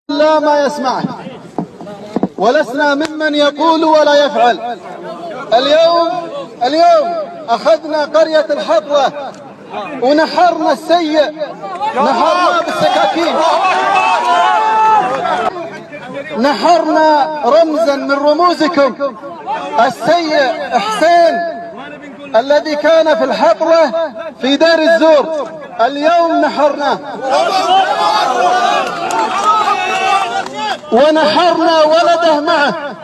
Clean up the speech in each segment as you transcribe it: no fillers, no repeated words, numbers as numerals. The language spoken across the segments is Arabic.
لا ما يسمعه، ولسنا ممن يقول ولا يفعل. اليوم أخذنا قرية الحطوة ونحرنا السيء، نحرنا بالسكاكين، نحرنا رمزا من رموزكم السيء حسين الذي كان في الحطوة في دار الزور. اليوم نحرناه ونحرنا ولده معه.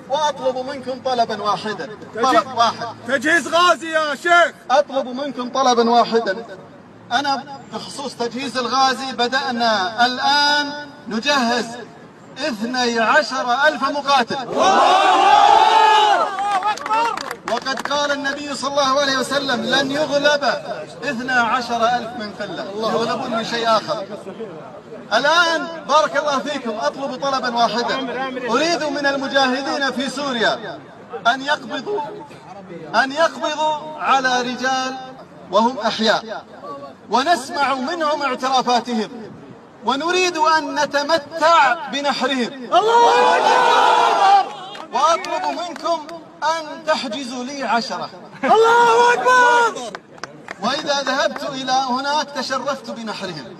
وأطلب منكم طلبا واحدا، طلب واحد، تجهيز غازي يا شيخ. أطلب منكم طلبا واحدا. أنا بخصوص تجهيز الغازي بدأنا الآن نجهز 12,000 مقاتل، وقد قال النبي صلى الله عليه وسلم لن يغلب 12,000 من قلة، يغلبون من شيء آخر. الآن بارك الله فيكم أطلب طلبا واحدا، أريد من المجاهدين في سوريا أن يقبضوا على رجال وهم أحياء ونسمع منهم اعترافاتهم، ونريد أن نتمتع بنحرهم. وأطلب منكم أن تحجزوا لي 10. الله أكبر. وإذا ذهبت إلى هناك تشرفت بنحرهم.